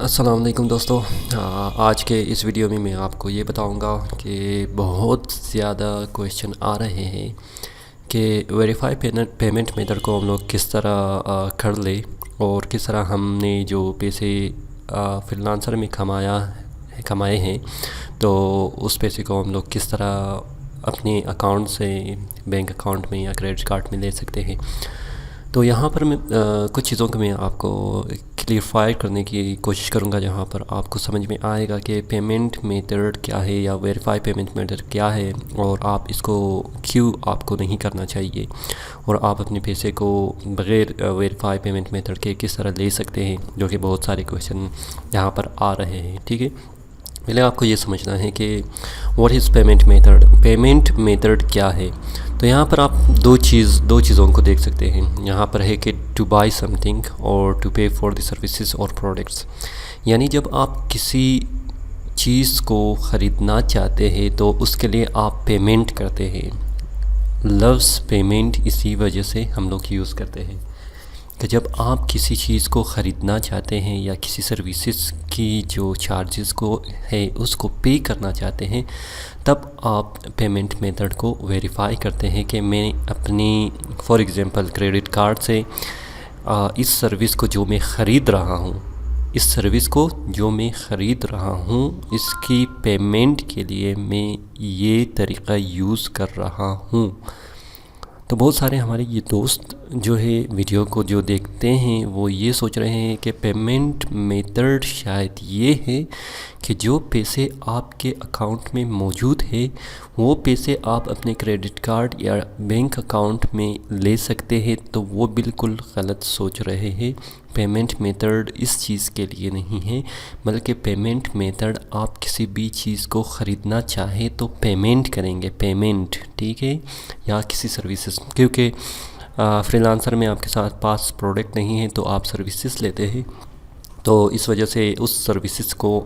السلام علیکم دوستو، آج کے اس ویڈیو میں آپ کو یہ بتاؤں گا کہ بہت زیادہ کویشچن آ رہے ہیں کہ ویریفائی پیمنٹ میتھڈ کو ہم لوگ کس طرح کر لیں اور کس طرح ہم نے جو پیسے فریلانسر میں کمائے ہیں تو اس پیسے کو ہم لوگ کس طرح اپنے اکاؤنٹ سے بینک اکاؤنٹ میں یا کریڈٹ کارڈ میں لے سکتے ہیں۔ تو یہاں پر میں کچھ چیزوں کو میں آپ کو کلیئرفائی کرنے کی کوشش کروں گا، جہاں پر آپ کو سمجھ میں آئے گا کہ پیمنٹ میتھڈ کیا ہے یا ویریفائی پیمنٹ میتھڈ کیا ہے، اور آپ اس کو کیوں آپ کو نہیں کرنا چاہیے، اور آپ اپنے پیسے کو بغیر ویریفائی پیمنٹ میتھڈ کے کس طرح لے سکتے ہیں، جو کہ بہت سارے کویشچن یہاں پر آ رہے ہیں۔ ٹھیک ہے، پہلے آپ کو یہ سمجھنا ہے کہ واٹ از پیمنٹ میتھڈ کیا ہے۔ تو یہاں پر آپ دو چیزوں کو دیکھ سکتے ہیں۔ یہاں پر ہے کہ ٹو بائی سم تھنگ اور to pay for the services اور پروڈکٹس، یعنی جب آپ کسی چیز کو خریدنا چاہتے ہیں تو اس کے لیے آپ پیمنٹ کرتے ہیں۔ لفظ پیمنٹ اسی وجہ سے ہم لوگ یوز کرتے ہیں کہ جب آپ کسی چیز کو خریدنا چاہتے ہیں یا کسی سروسز کی جو چارجز کو ہے اس کو پے کرنا چاہتے ہیں، تب آپ پیمنٹ میتھڈ کو ویریفائی کرتے ہیں کہ میں اپنی فار ایگزامپل کریڈٹ کارڈ سے اس سروس کو جو میں خرید رہا ہوں اس کی پیمنٹ کے لیے میں یہ طریقہ یوز کر رہا ہوں۔ تو بہت سارے ہمارے یہ دوست جو ہے ویڈیو کو جو دیکھتے ہیں وہ یہ سوچ رہے ہیں کہ پیمنٹ میتھڈ شاید یہ ہے کہ جو پیسے آپ کے اکاؤنٹ میں موجود ہے وہ پیسے آپ اپنے کریڈٹ کارڈ یا بینک اکاؤنٹ میں لے سکتے ہیں، تو وہ بالکل غلط سوچ رہے ہیں۔ پیمنٹ میتھڈ اس چیز کے لیے نہیں ہے، بلکہ پیمنٹ میتھڈ آپ کسی بھی چیز کو خریدنا چاہے تو پیمنٹ کریں گے، ٹھیک ہے، یا کسی سروسز، کیونکہ فریلانسر میں آپ کے ساتھ پاس پروڈکٹ نہیں ہے تو آپ سروسز لیتے ہیں، تو اس وجہ سے اس سروسز کو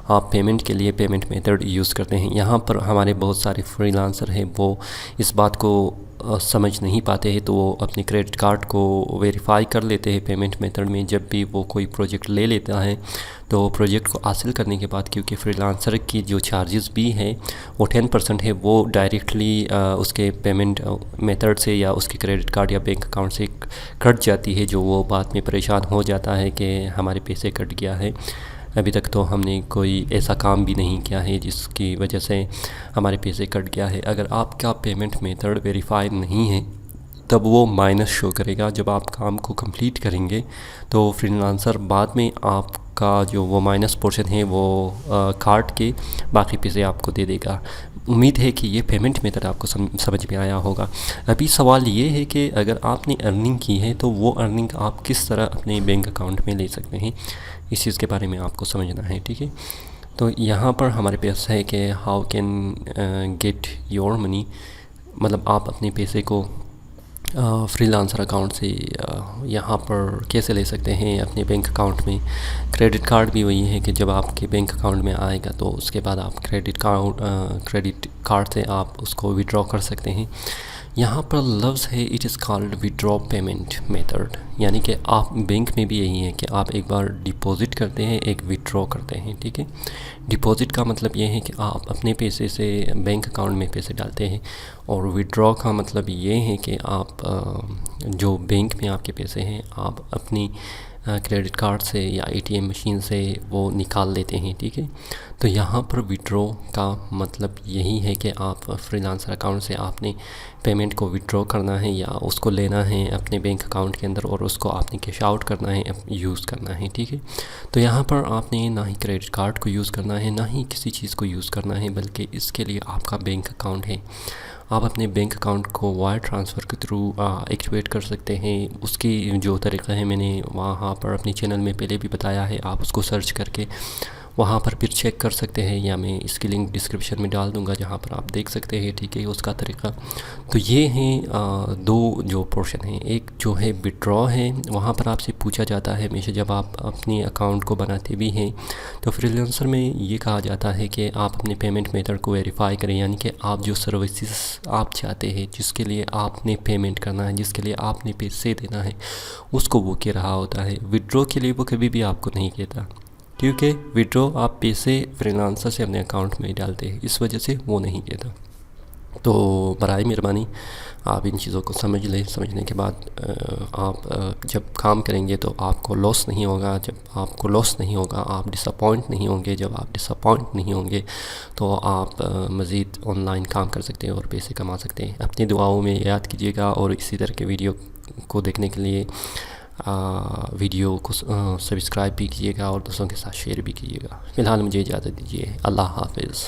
آپ پیمنٹ کے لیے پیمنٹ میتھڈ یوز کرتے ہیں۔ یہاں پر ہمارے بہت سارے فریلانسر ہیں، وہ اس بات کو سمجھ نہیں پاتے ہیں، تو وہ اپنے کریڈٹ کارڈ کو ویریفائی کر لیتے ہیں پیمنٹ میتھڈ میں۔ جب بھی وہ کوئی پروجیکٹ لے لیتا ہے تو پروجیکٹ کو حاصل کرنے کے بعد، کیونکہ فریلانسر کی جو چارجز بھی ہیں وہ 10% ہے، وہ ڈائریکٹلی اس کے پیمنٹ میتھڈ سے یا اس کے کریڈٹ کارڈ یا بینک اکاؤنٹ سے کٹ جاتی ہے، جو وہ بعد میں پریشان ہو جاتا ہے کہ ہمارے پیسے کٹ گیا ہے۔ ابھی تک تو ہم نے کوئی ایسا کام بھی نہیں کیا ہے جس کی وجہ سے ہمارے پیسے کٹ گیا ہے۔ اگر آپ کا پیمنٹ میتھڈ ویریفائی نہیں ہے تب وہ مائنس شو کرے گا۔ جب آپ کام کو کمپلیٹ کریں گے تو فریلانسر بعد میں آپ کا جو وہ مائنس پورشن ہے وہ کاٹ کے باقی پیسے آپ کو دے دے گا۔ امید ہے کہ یہ پیمنٹ میتھڈ آپ کو سمجھ میں آیا ہوگا۔ ابھی سوال یہ ہے کہ اگر آپ نے ارننگ کی ہے تو وہ ارننگ آپ کس طرح اپنے بینک اکاؤنٹ میں لے سکتے ہیں، اس چیز کے بارے میں آپ کو سمجھنا ہے۔ ٹھیک ہے، تو یہاں پر ہمارے پاس ہے کہ how can get your money, مطلب آپ اپنے پیسے کو فریلانسر اکاؤنٹ سے یہاں پر کیسے لے سکتے ہیں اپنے بینک اکاؤنٹ میں۔ کریڈٹ کارڈ بھی وہی ہے کہ جب آپ کے بینک اکاؤنٹ میں آئے گا تو اس کے بعد آپ کریڈٹ کارڈ سے آپ اس کو وڈرا کر سکتے ہیں۔ یہاں پر لفظ ہے it is called Vadra payment method, یعنی کہ آپ بینک میں بھی یہی ہے کہ آپ ایک بار ڈپازٹ کرتے ہیں، ایک وڈرا کرتے ہیں۔ ٹھیک ہے، ڈپازٹ کا مطلب یہ ہے کہ آپ اپنے پیسے سے بینک اکاؤنٹ میں پیسے ڈالتے ہیں، اور وڈرا کا مطلب یہ ہے کہ آپ جو بینک میں آپ کے پیسے ہیں آپ اپنی کریڈٹ کارڈ سے یا اے ٹی ایم مشین سے وہ نکال لیتے ہیں۔ ٹھیک ہے، تو یہاں پر وڈرا کا مطلب یہی ہے کہ آپ فریلانسر اکاؤنٹ سے آپ نے پیمنٹ کو وڈرا کرنا ہے یا اس کو لینا ہے اپنے بینک اکاؤنٹ کے اندر، اور اس کو آپ نے کیش آؤٹ کرنا ہے، یوز کرنا ہے۔ ٹھیک ہے، تو یہاں پر آپ نے نہ ہی کریڈٹ کارڈ کو یوز کرنا ہے، نہ ہی کسی چیز کو یوز کرنا ہے، بلکہ اس کے لیے آپ کا بینک اکاؤنٹ ہے۔ آپ اپنے بینک اکاؤنٹ کو وائر ٹرانسفر کے تھرو ایکٹیویٹ کر سکتے ہیں۔ اس کی جو طریقہ ہے میں نے وہاں پر اپنے چینل میں پہلے بھی بتایا ہے، آپ اس کو سرچ کر کے وہاں پر پھر چیک کر سکتے ہیں، یا میں اس کی لنک ڈسکرپشن میں ڈال دوں گا جہاں پر آپ دیکھ سکتے ہیں۔ ٹھیک ہے، اس کا طریقہ تو یہ ہیں دو جو پورشن ہیں۔ ایک جو ہے وڈرا ہے، وہاں پر آپ سے پوچھا جاتا ہے ہمیشہ جب آپ اپنے اکاؤنٹ کو بناتے بھی ہیں تو فریلانسر میں یہ کہا جاتا ہے کہ آپ اپنے پیمنٹ میتھڈ کو ویریفائی کریں، یعنی کہ آپ جو سروسز آپ چاہتے ہیں، جس کے لیے آپ نے پیمنٹ کرنا ہے، جس کے لیے آپ نے پیسے دینا ہے، اس کو وہ کہہ رہا ہوتا ہے۔ وڈرا کے لیے وہ کبھی بھی آپ کو نہیں کہتا۔ کیونکہ وڈرو آپ پیسے فریلانسر سے اپنے اکاؤنٹ میں ہی ڈالتے ہیں، اس وجہ سے وہ نہیں دیتا۔ تو برائے مہربانی آپ ان چیزوں کو سمجھ لیں، سمجھنے کے بعد آپ جب کام کریں گے تو آپ کو لاس نہیں ہوگا، جب آپ کو لاس نہیں ہوگا آپ ڈس اپوائنٹ نہیں ہوں گے، جب آپ ڈس اپوائنٹ نہیں ہوں گے تو آپ مزید آن لائن کام کر سکتے ہیں اور پیسے کما سکتے ہیں۔ اپنی دعاؤں میں یاد کیجیے گا، اور اسی طرح کے ویڈیو کو دیکھنے کے لیے ویڈیو کو سبسکرائب بھی کیجیے گا اور دوستوں کے ساتھ شیئر بھی کیجیے گا۔ فی الحال مجھے اجازت دیجیے، اللہ حافظ۔